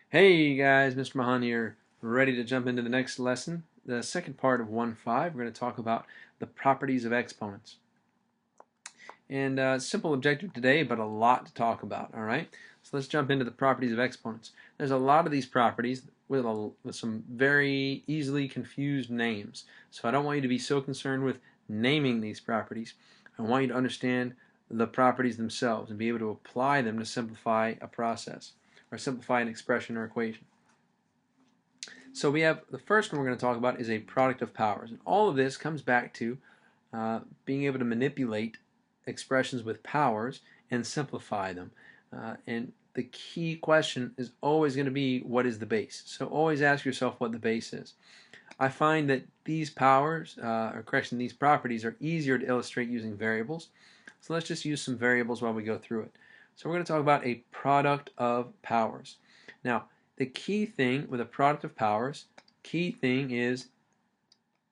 Hey guys, Mr. Mahan here, ready to jump into the next lesson. The second part of 1.5, we're going to talk about the properties of exponents. And simple objective today, but a lot to talk about, all right? So let's jump into the properties of exponents. There's a lot of these properties with some very easily confused names. So I don't want you to be so concerned with naming these properties. I want you to understand the properties themselves and be able to apply them to simplify a process or simplify an expression or equation. So we have the first one we're going to talk about is a product of powers. And all of this comes back to being able to manipulate expressions with powers and simplify them. And the key question is always going to be, what is the base? So always ask yourself what the base is. I find that these powers, or correction, these properties are easier to illustrate using variables. So let's just use some variables while we go through it. So we're going to talk about a product of powers. Now, the key thing with a product of powers, key thing is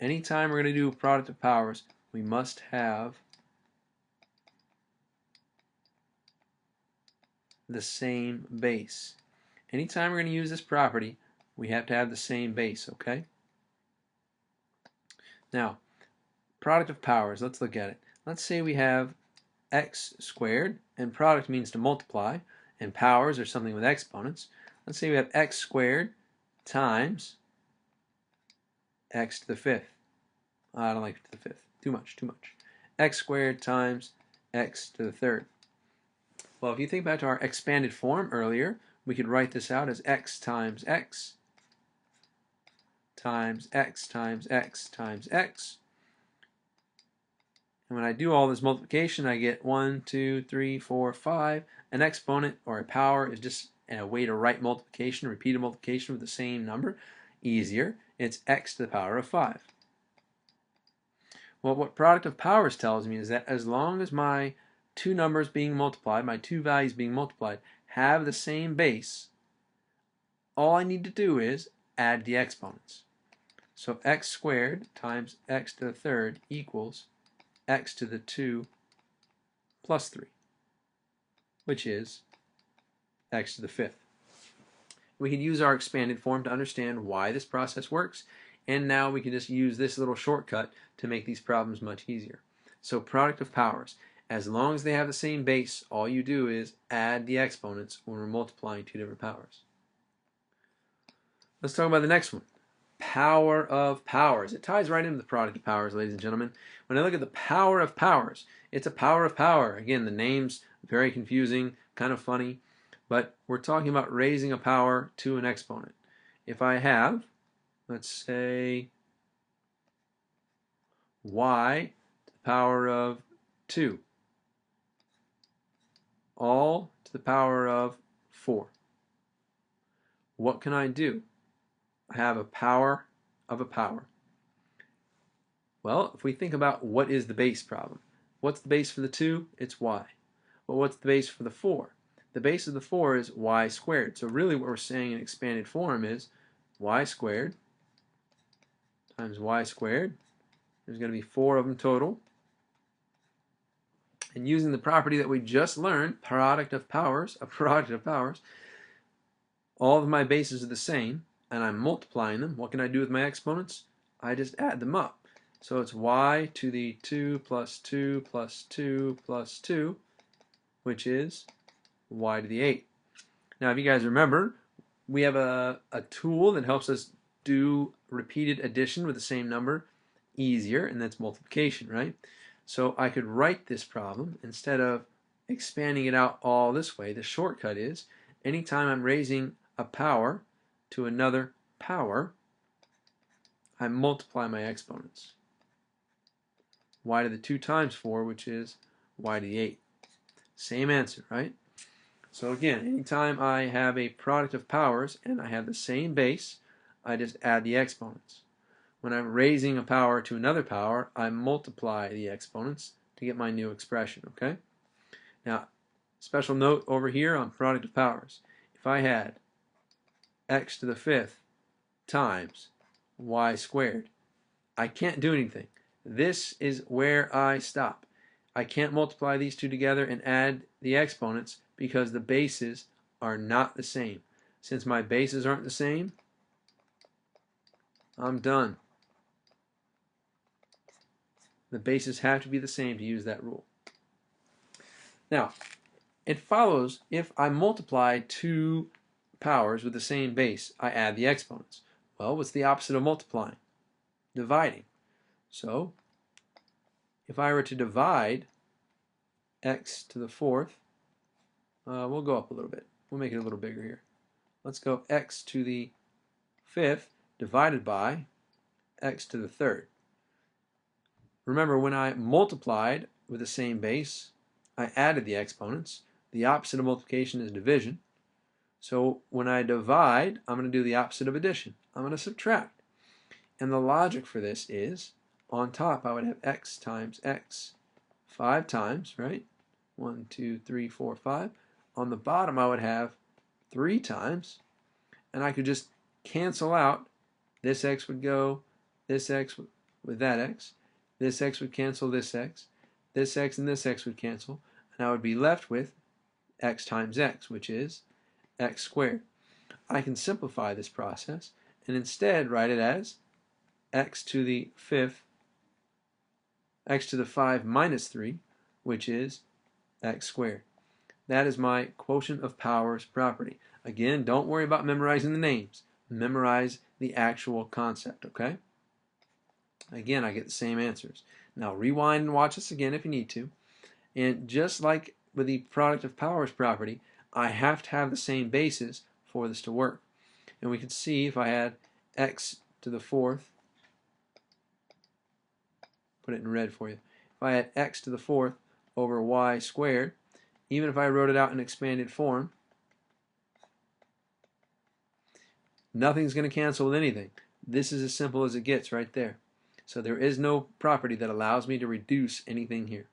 anytime we're going to do a product of powers, we must have the same base. Anytime we're going to use this property, we have to have the same base, okay? Now, product of powers, let's look at it. Let's say we have x squared, and product means to multiply, and powers are something with exponents. Let's say we have x squared times x to the fifth. I don't like to the fifth. Too much. X squared times x to the third. Well, if you think back to our expanded form earlier, we could write this out as x times x times x times x times x. And when I do all this multiplication, I get 1, 2, 3, 4, 5. An exponent or a power is just a way to write multiplication, repeated multiplication with the same number. Easier. It's x to the power of 5. Well, what product of powers tells me is that as long as my two numbers being multiplied, my two values being multiplied, have the same base, all I need to do is add the exponents. So x squared times x to the third equals x to the 2 plus 3, which is x to the fifth. We can use our expanded form to understand why this process works, and now we can just use this little shortcut to make these problems much easier. So product of powers, as long as they have the same base, all you do is add the exponents when we're multiplying two different powers. Let's talk about the next one. Power of powers. It ties right into the product of powers, ladies and gentlemen. When I look at the power of powers, it's a power of power. Again, the name's very confusing, kind of funny, but we're talking about raising a power to an exponent. If I have, let's say, y to the power of 2, all to the power of 4, what can I do? I have a power of a power. Well, if we think about what is the base problem, what's the base for the 2? It's y. Well, what's the base for the 4? The base of the 4 is y squared. So really what we're saying in expanded form is y squared times y squared. There's going to be 4 of them total. And using the property that we just learned, product of powers, all of my bases are the same, and I'm multiplying them. What can I do with my exponents? I just add them up. So it's y to the 2 plus 2 plus 2 plus 2, which is y to the 8. Now, if you guys remember, we have a tool that helps us do repeated addition with the same number easier, and that's multiplication, right? So I could write this problem instead of expanding it out all this way. The shortcut is anytime I'm raising a power to another power, I multiply my exponents. Y to the 2 times 4, which is y to the 8. Same answer, right? So again, anytime I have a product of powers and I have the same base, I just add the exponents. When I'm raising a power to another power, I multiply the exponents to get my new expression, okay? Now, special note over here on product of powers. If I had x to the fifth times y squared, I can't do anything. This is where I stop. I can't multiply these two together and add the exponents because the bases are not the same. Since my bases aren't the same, I'm done. The bases have to be the same to use that rule. Now, it follows if I multiply two powers with the same base, I add the exponents. Well, what's the opposite of multiplying? Dividing. So, if I were to divide x to the fourth, we'll go up a little bit. We'll make it a little bigger here. Let's go x to the fifth divided by x to the third. Remember, when I multiplied with the same base, I added the exponents. The opposite of multiplication is division. So when I divide, I'm going to do the opposite of addition. I'm going to subtract. And the logic for this is, on top I would have x times x 5 times, right? 1, 2, 3, 4, 5. On the bottom I would have 3 times, and I could just cancel out. This x would go, this x with that x, this x would cancel this x and this x would cancel, and I would be left with x times x, which is x squared. I can simplify this process and instead write it as x to the 5 minus 3, which is x squared. That is my quotient of powers property. Again, don't worry about memorizing the names. Memorize the actual concept, okay? Again, I get the same answers. Now rewind and watch this again if you need to. And just like with the product of powers property, I have to have the same bases for this to work. And we can see if I had x to the fourth, put it in red for you. If I had x to the fourth over y squared, even if I wrote it out in expanded form, nothing's going to cancel with anything. This is as simple as it gets right there. So there is no property that allows me to reduce anything here.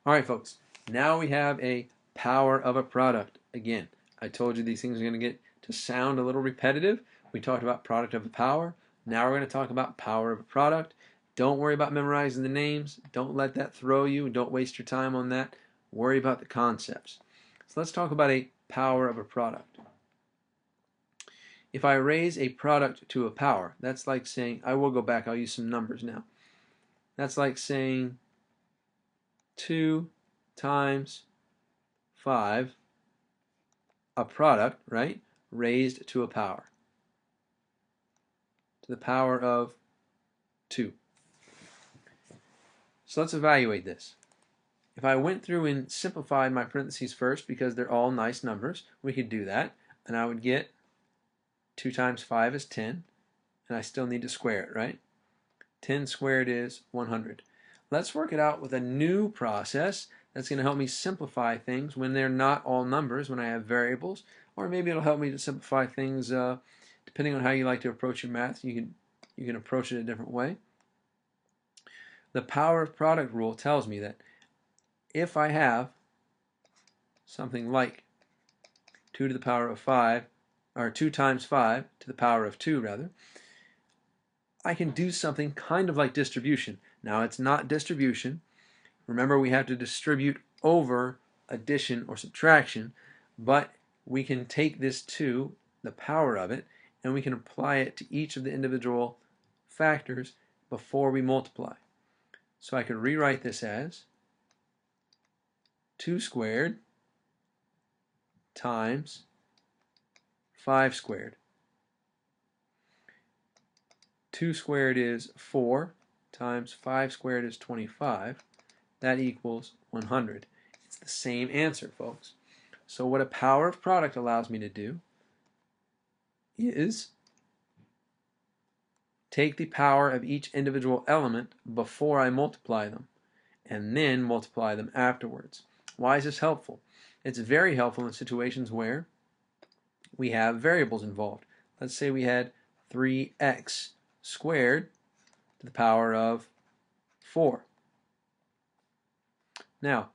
All right, folks. Now we have a power of a product. Again, I told you these things are going to get to sound a little repetitive. We talked about product of a power. Now we're going to talk about power of a product. Don't worry about memorizing the names. Don't let that throw you. Don't waste your time on that. Worry about the concepts. So let's talk about a power of a product. If I raise a product to a power, that's like saying, I will go back, I'll use some numbers now. That's like saying 2 times 5, a product, right, raised to a power, to the power of 2. So let's evaluate this. If I went through and simplified my parentheses first, because they're all nice numbers, we could do that, and I would get 2 times 5 is 10, and I still need to square it, right? 10 squared is 100. Let's work it out with a new process that's going to help me simplify things when they're not all numbers, when I have variables, or maybe it'll help me to simplify things depending on how you like to approach your math. You can approach it a different way. The power of product rule tells me that if I have something like 2 to the power of 5, or 2 times 5 to the power of 2 rather, I can do something kind of like distribution. Now it's not distribution. Remember, we have to distribute over addition or subtraction, but we can take this 2, the power of it, and we can apply it to each of the individual factors before we multiply. So I could rewrite this as 2 squared times 5 squared. 2 squared is 4 times 5 squared is 25. That equals 100. It's the same answer, folks. So what a power of product allows me to do is take the power of each individual element before I multiply them, and then multiply them afterwards. Why is this helpful? It's very helpful in situations where we have variables involved. Let's say we had 3x squared to the power of 4. Now,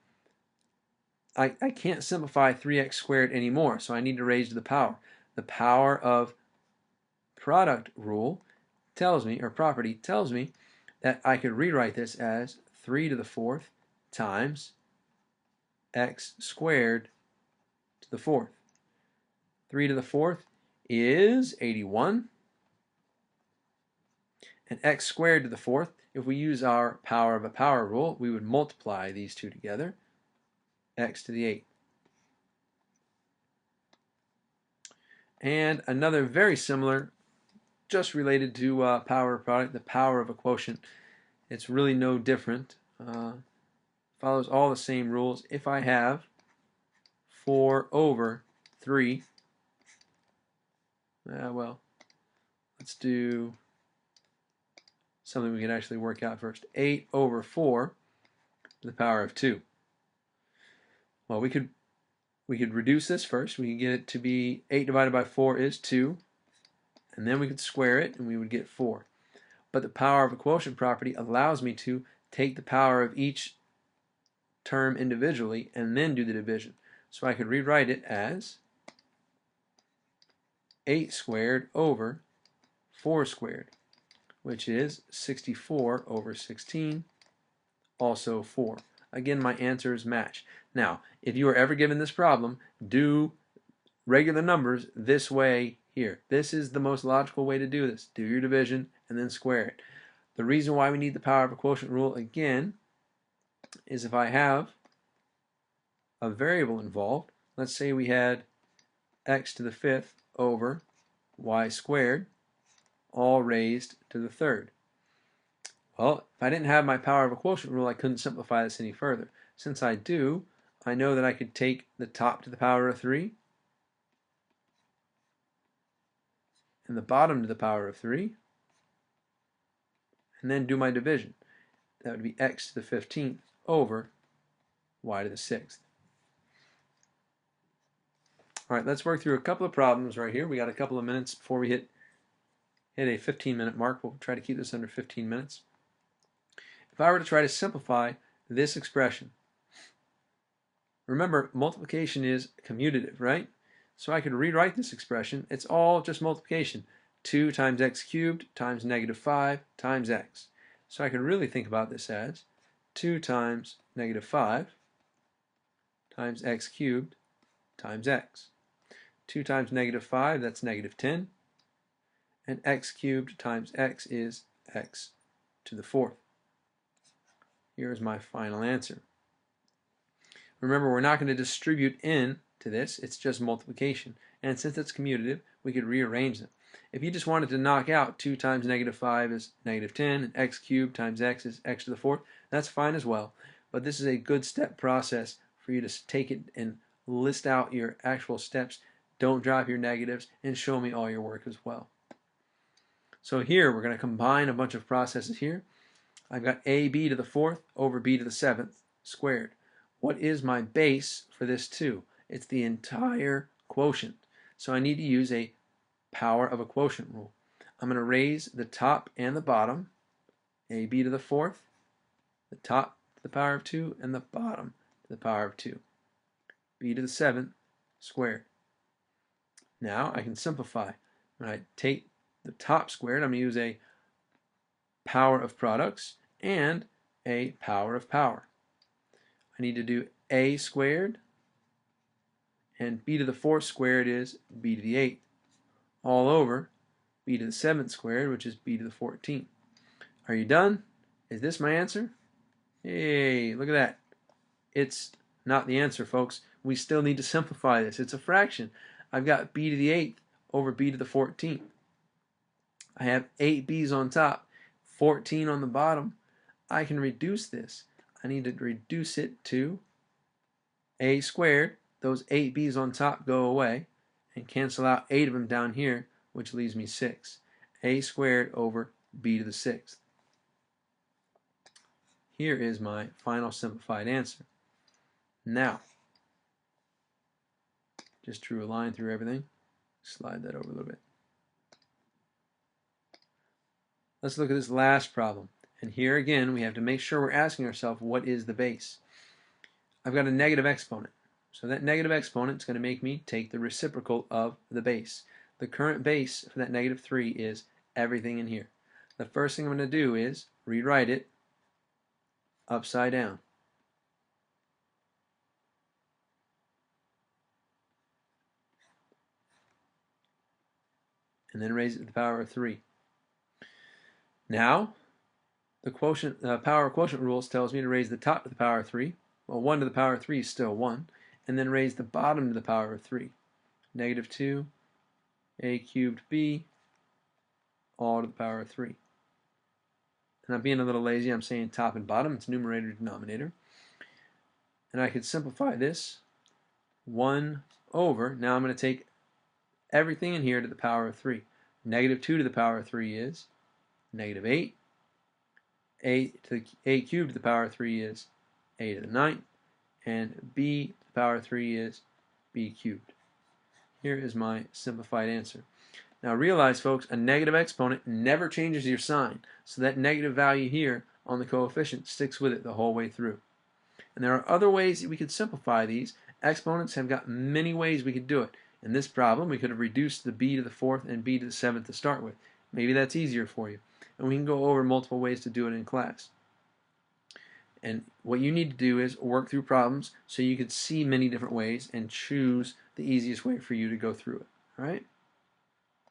I can't simplify 3x squared anymore, so I need to raise to the power. The power of product rule tells me, or property tells me, that I could rewrite this as 3 to the 4th times x squared to the fourth. 3 to the fourth is 81. And x squared to the fourth, if we use our power of a power rule, we would multiply these two together, x to the 8th. And another very similar, just related to power of product, the power of a quotient. It's really no different. Follows all the same rules. If I have 4 over 3, well, let's do something we can actually work out first. 8 over 4 to the power of 2. Well, we could reduce this first. We could get it to be 8 divided by 4 is 2, and then we could square it and we would get 4. But the power of a quotient property allows me to take the power of each term individually and then do the division. So I could rewrite it as 8 squared over 4 squared, which is 64 over 16, also 4. Again, my answers match. Now, if you are ever given this problem, do regular numbers this way here. This is the most logical way to do this. Do your division and then square it. The reason why we need the power of a quotient rule, again, is if I have a variable involved, let's say we had x to the 5th over y squared, all raised to the 3rd. Well, if I didn't have my power of a quotient rule, I couldn't simplify this any further. Since I do, I know that I could take the top to the power of 3 and the bottom to the power of 3 and then do my division. That would be x to the 15th over y to the 6th. All right, let's work through a couple of problems right here. We got a couple of minutes before we hit a 15-minute mark. We'll try to keep this under 15 minutes. If I were to try to simplify this expression, remember multiplication is commutative, right? So I could rewrite this expression. It's all just multiplication. 2 times x cubed times negative 5 times x. So I could really think about this as 2 times negative 5 times x cubed times x. 2 times negative 5, that's negative 10. And x cubed times x is x to the 4th. Here's my final answer. Remember, we're not going to distribute into this. It's just multiplication. And since it's commutative, we could rearrange them. If you just wanted to knock out 2 times negative 5 is negative 10, and x cubed times x is x to the 4th, that's fine as well. But this is a good step process for you to take it and list out your actual steps. Don't drop your negatives, and show me all your work as well. So here, we're going to combine a bunch of processes here. I've got ab to the 4th over b to the 7th squared. What is my base for this 2? It's the entire quotient. So I need to use a power of a quotient rule. I'm going to raise the top and the bottom, ab to the 4th, the top to the power of 2, and the bottom to the power of 2. b to the 7th squared. Now I can simplify. When I take the top squared, I'm going to use a power of products and a power of power. I need to do a squared, and b to the 4th squared is b to the 8th, all over b to the 7th squared, which is b to the 14th. Are you done? Is this my answer? Hey, look at that. It's not the answer, folks. We still need to simplify this. It's a fraction. I've got b to the 8th over b to the 14th. I have 8 b's on top, 14 on the bottom. I can reduce this. I need to reduce it to a squared. Those 8 b's on top go away and cancel out 8 of them down here, which leaves me 6. A squared over b to the 6th. Here is my final simplified answer. Now, just drew a line through everything. Slide that over a little bit. Let's look at this last problem. And here again, we have to make sure we're asking ourselves, what is the base? I've got a negative exponent. So that negative exponent is going to make me take the reciprocal of the base. The current base for that negative 3 is everything in here. The first thing I'm going to do is rewrite it upside down. and then raise it to the power of 3. Now, the power quotient rules tells me to raise the top to the power of 3. Well, 1 to the power of 3 is still 1. And then raise the bottom to the power of 3. Negative 2, a cubed b, all to the power of 3. And I'm being a little lazy. I'm saying top and bottom. It's numerator, denominator. And I could simplify this 1 over. Now I'm going to take everything in here to the power of 3. Negative 2 to the power of 3 is negative 8. A to the a cubed to the power of 3 is a to the 9th. And b to the power of 3 is b cubed. Here is my simplified answer. Now realize, folks, a negative exponent never changes your sign. So that negative value here on the coefficient sticks with it the whole way through. And there are other ways that we could simplify these. Exponents have got many ways we could do it. In this problem, we could have reduced the b to the 4th and b to the 7th to start with. Maybe that's easier for you. And we can go over multiple ways to do it in class. And what you need to do is work through problems so you could see many different ways and choose the easiest way for you to go through it. All right?